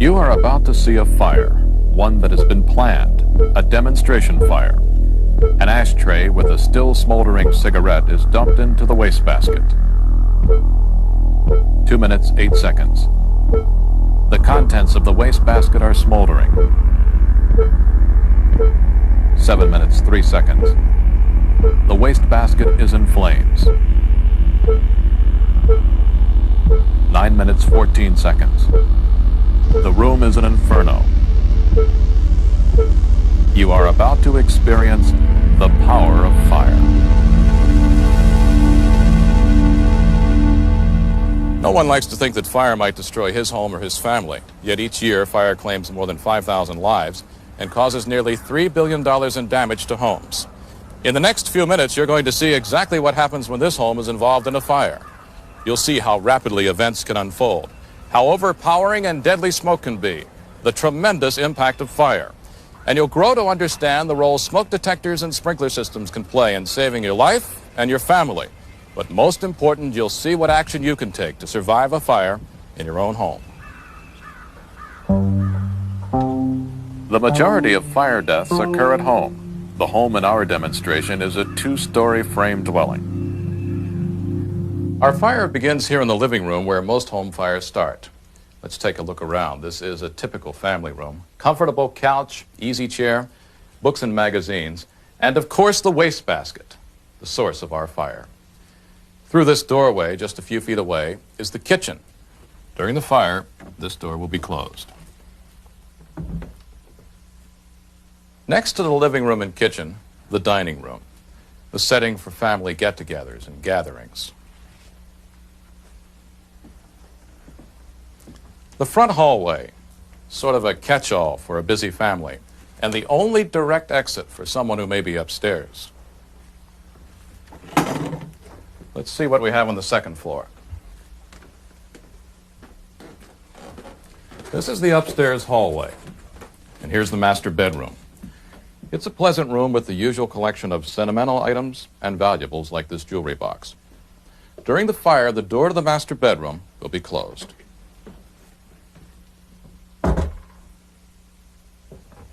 You are about to see a fire, one that has been planned, a demonstration fire. An ashtray with a still smoldering cigarette is dumped into the wastebasket. 2 minutes, 8 seconds. The contents of the wastebasket are smoldering. 7 minutes, 3 seconds. The wastebasket is in flames. 9 minutes, 14 seconds. The room is an inferno. You are about to experience the power of fire. No one likes to think that fire might destroy his home or his family. Yet each year, fire claims more than 5,000 lives and causes nearly $3 billion in damage to homes. In the next few minutes, you're going to see exactly what happens when this home is involved in a fire. You'll see how rapidly events can unfold, how overpowering and deadly smoke can be, the tremendous impact of fire. And you'll grow to understand the role smoke detectors and sprinkler systems can play in saving your life and your family. But most important, you'll see what action you can take to survive a fire in your own home. The majority of fire deaths occur at home. The home in our demonstration is a 2-story frame dwelling. Our fire begins here in the living room where most home fires start. Let's take a look around. This is a typical family room. Comfortable couch, easy chair, books and magazines, and of course the wastebasket, the source of our fire. Through this doorway, just a few feet away, is the kitchen. During the fire, this door will be closed. Next to the living room and kitchen, the dining room, the setting for family get-togethers and gatherings. The front hallway, sort of a catch-all for a busy family, and the only direct exit for someone who may be upstairs. Let's see what we have on the second floor. This is the upstairs hallway, and here's the master bedroom. It's a pleasant room with the usual collection of sentimental items and valuables like this jewelry box. During the fire, the door to the master bedroom will be closed.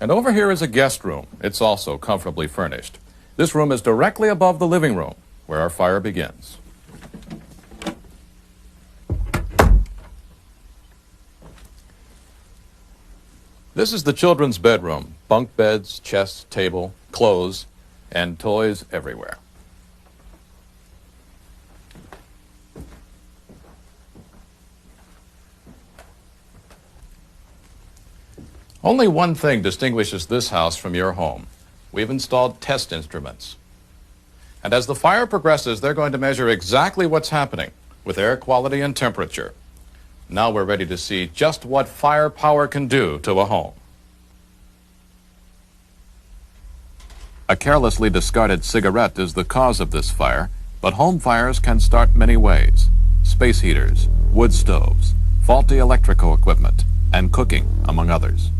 And over here is a guest room. It's also comfortably furnished. This room is directly above the living room, where our fire begins. This is the children's bedroom. Bunk beds, chests, table, clothes, and toys everywhere. Only one thing distinguishes this house from your home. We've installed test instruments. And as the fire progresses, they're going to measure exactly what's happening with air quality and temperature. Now we're ready to see just what firepower can do to a home. A carelessly discarded cigarette is the cause of this fire, but home fires can start many ways. Space heaters, wood stoves, faulty electrical equipment, and cooking, among others.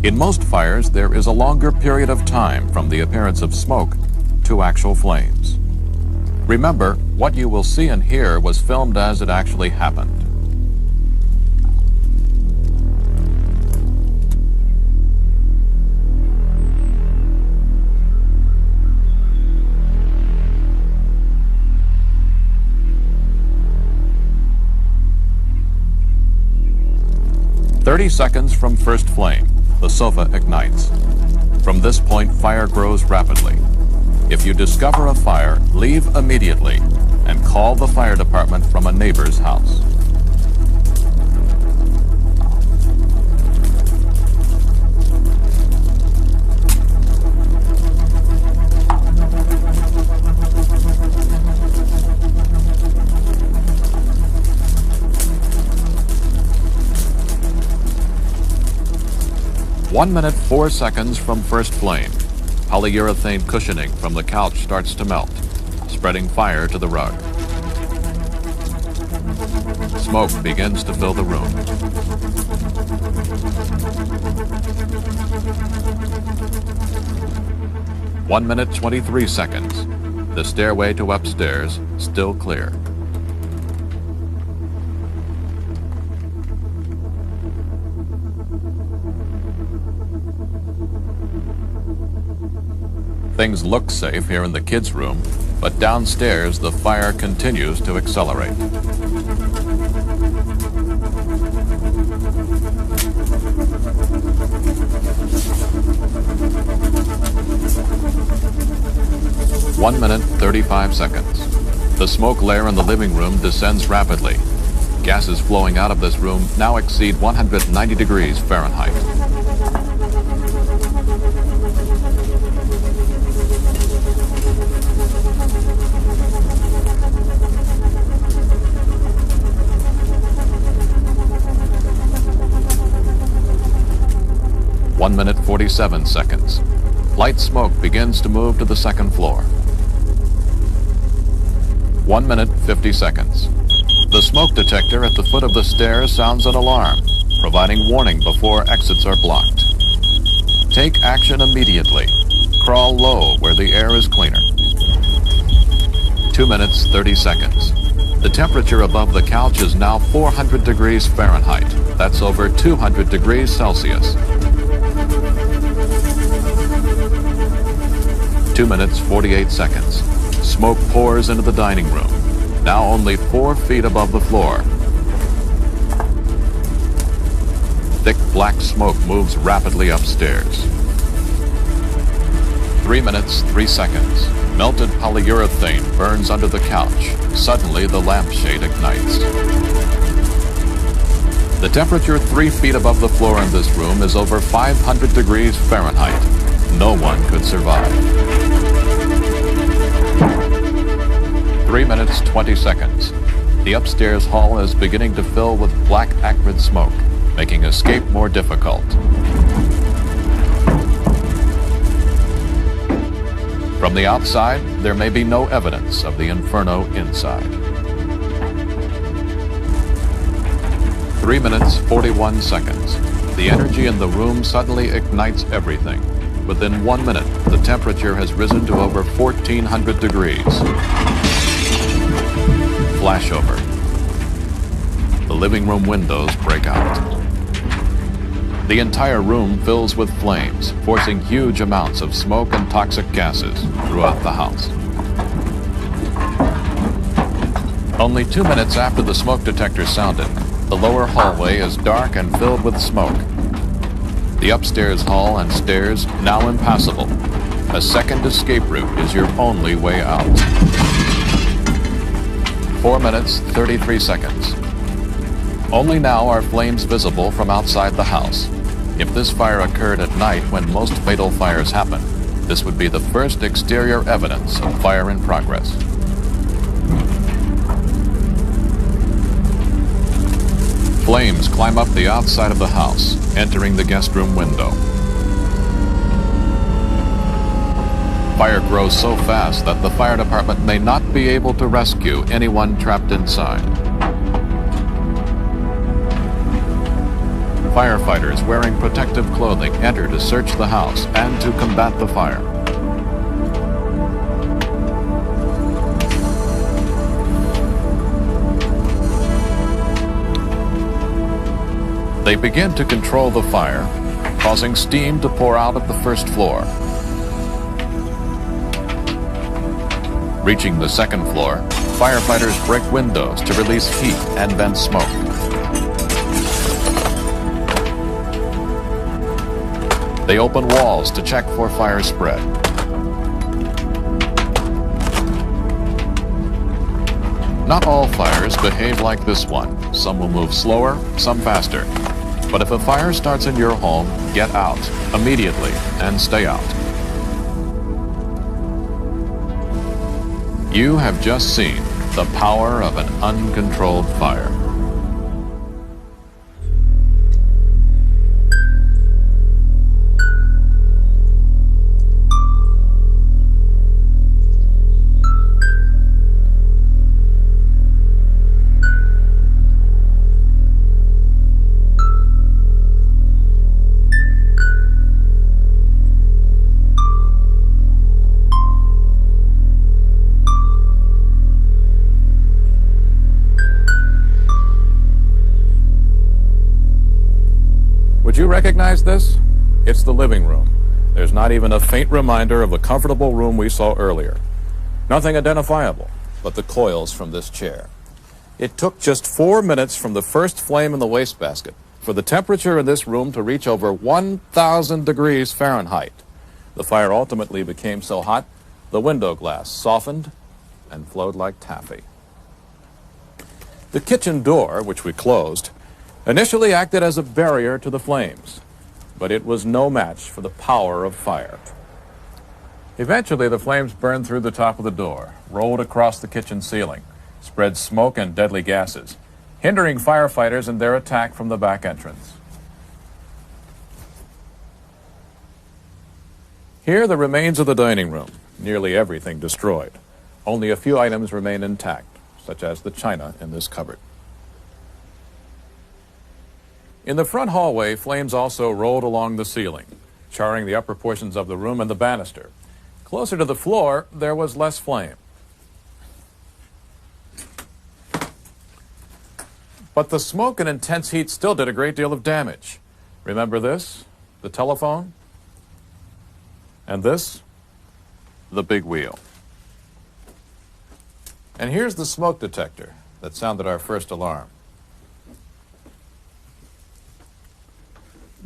In most fires, there is a longer period of time from the appearance of smoke to actual flames. Remember, what you will see and hear was filmed as it actually happened. "30 seconds from first flame, the sofa ignites. From this point, fire grows rapidly. If you discover a fire, leave immediately and call the fire department from a neighbor's house." "1 minute 4 seconds from first flame. Polyurethane cushioning from the couch starts to melt, spreading fire to the rug. Smoke begins to fill the room. 1 minute 23 seconds. The stairway to upstairs still clear. Things look safe here in the kids' room, but downstairs the fire continues to accelerate. One minute, 35 seconds. The smoke layer in the living room descends rapidly. Gases flowing out of this room now exceed 190 degrees Fahrenheit. One minute, 47 seconds. Light smoke begins to move to the second floor. 1 minute, 50 seconds. The smoke detector at the foot of the stairs sounds an alarm, providing warning before exits are blocked. Take action immediately. Crawl low where the air is cleaner. 2 minutes, 30 seconds. The temperature above the couch is now 400 degrees Fahrenheit. That's over 200 degrees Celsius. 2 minutes, 48 seconds. Smoke pours into the dining room, now only 4 feet above the floor. Thick black smoke moves rapidly upstairs. 3 minutes, 3 seconds. Melted polyurethane burns under the couch. Suddenly, the lampshade ignites. The temperature 3 feet above the floor in this room is over 500 degrees Fahrenheit. No one could survive. 3 minutes, 20 seconds. The upstairs hall is beginning to fill with black acrid smoke, making escape more difficult. From the outside, there may be no evidence of the inferno inside. 3 minutes, 41 seconds. The energy in the room suddenly ignites everything. Within 1 minute, the temperature has risen to over 1,400 degrees. Flashover. The living room windows break out. The entire room fills with flames, forcing huge amounts of smoke and toxic gases throughout the house. Only 2 minutes after the smoke detector sounded, the lower hallway is dark and filled with smoke. The upstairs hall and stairs now impassable. A second escape route is your only way out. 4 minutes, 33 seconds. Only now are flames visible from outside the house. If this fire occurred at night when most fatal fires happen, this would be the first exterior evidence of fire in progress. Flames climb up the outside of the house, entering the guest room window. Fire grows so fast that the fire department may not be able to rescue anyone trapped inside. Firefighters wearing protective clothing enter to search the house and to combat the fire. They begin to control the fire, causing steam to pour out of the first floor. Reaching the second floor, firefighters break windows to release heat and vent smoke. They open walls to check for fire spread. Not all fires behave like this one. Some will move slower, some faster. But if a fire starts in your home, get out immediately and stay out. You have just seen the power of an uncontrolled fire. Would you recognize this? It's the living room. There's not even a faint reminder of the comfortable room we saw earlier. Nothing identifiable but the coils from this chair. It took just 4 minutes from the first flame in the wastebasket for the temperature in this room to reach over 1,000 degrees Fahrenheit. The fire ultimately became so hot, the window glass softened and flowed like taffy. The kitchen door, which we closed, initially acted as a barrier to the flames, but it was no match for the power of fire. Eventually, the flames burned through the top of the door, rolled across the kitchen ceiling, spread smoke and deadly gases, hindering firefighters in their attack from the back entrance. Here, the remains of the dining room, nearly everything destroyed. Only a few items remain intact, such as the china in this cupboard. In the front hallway, flames also rolled along the ceiling, charring the upper portions of the room and the banister. Closer to the floor, there was less flame. But the smoke and intense heat still did a great deal of damage. Remember this? The telephone? And this? The big wheel. And here's the smoke detector that sounded our first alarm.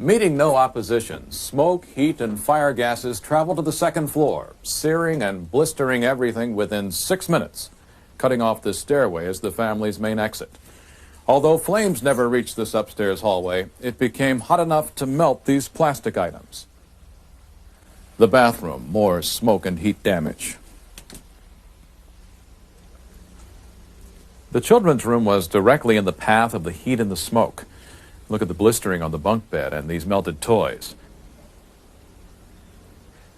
Meeting no opposition, smoke, heat, and fire gases traveled to the second floor, searing and blistering everything within 6 minutes, cutting off the stairway as the family's main exit. Although flames never reached this upstairs hallway, it became hot enough to melt these plastic items. The bathroom, more smoke and heat damage. The children's room was directly in the path of the heat and the smoke. Look at the blistering on the bunk bed and these melted toys.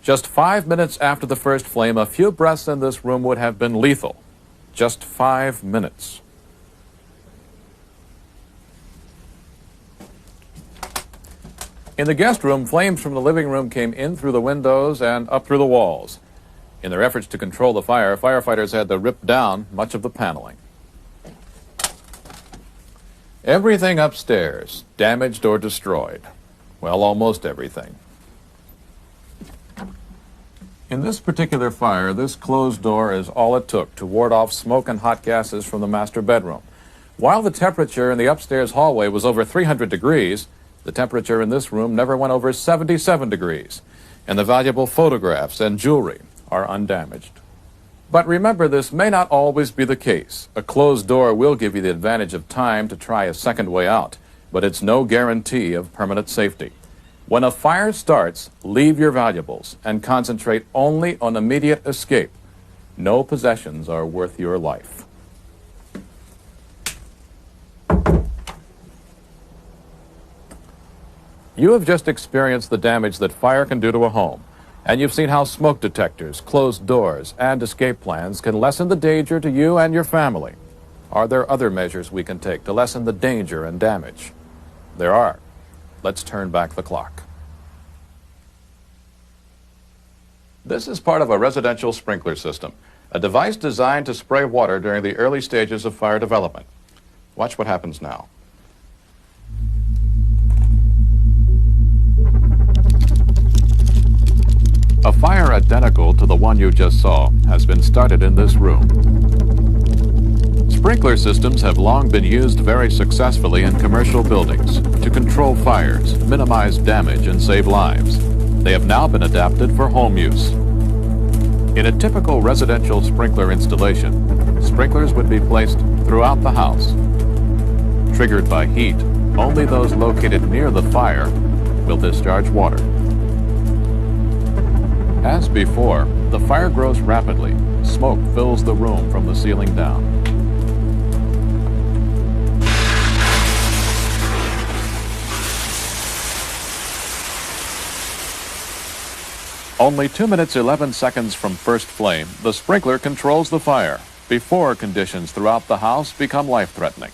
Just 5 minutes after the first flame, a few breaths in this room would have been lethal. Just 5 minutes. In the guest room, flames from the living room came in through the windows and up through the walls. In their efforts to control the fire, firefighters had to rip down much of the paneling. Everything upstairs, damaged or destroyed. Well, almost everything. In this particular fire, this closed door is all it took to ward off smoke and hot gases from the master bedroom. While the temperature in the upstairs hallway was over 300 degrees, the temperature in this room never went over 77 degrees, and the valuable photographs and jewelry are undamaged. But remember, this may not always be the case. A closed door will give you the advantage of time to try a second way out, but it's no guarantee of permanent safety. When a fire starts, leave your valuables and concentrate only on immediate escape. No possessions are worth your life. You have just experienced the damage that fire can do to a home. And you've seen how smoke detectors, closed doors, and escape plans can lessen the danger to you and your family. Are there other measures we can take to lessen the danger and damage? There are. Let's turn back the clock. This is part of a residential sprinkler system, a device designed to spray water during the early stages of fire development. Watch what happens now. A fire identical to the one you just saw has been started in this room. Sprinkler systems have long been used very successfully in commercial buildings to control fires, minimize damage, and save lives. They have now been adapted for home use. In a typical residential sprinkler installation, sprinklers would be placed throughout the house. Triggered by heat, only those located near the fire will discharge water. As before, the fire grows rapidly. Smoke fills the room from the ceiling down. Only 2 minutes 11 seconds from first flame, the sprinkler controls the fire before conditions throughout the house become life-threatening.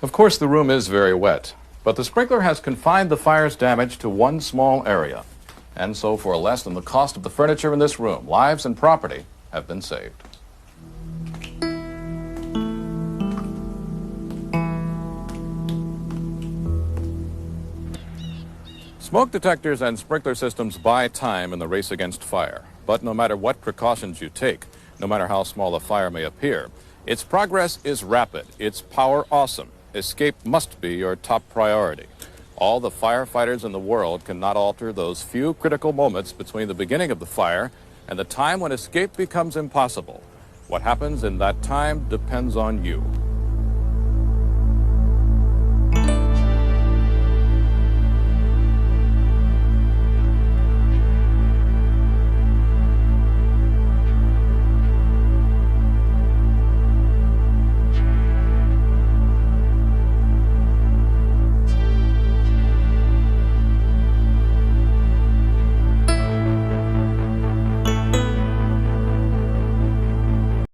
Of course, the room is very wet. But the sprinkler has confined the fire's damage to one small area. And so for less than the cost of the furniture in this room, lives and property have been saved. Smoke detectors and sprinkler systems buy time in the race against fire. But no matter what precautions you take, no matter how small a fire may appear, its progress is rapid, its power awesome. Escape must be your top priority. All the firefighters in the world cannot alter those few critical moments between the beginning of the fire and the time when escape becomes impossible. What happens in that time depends on you.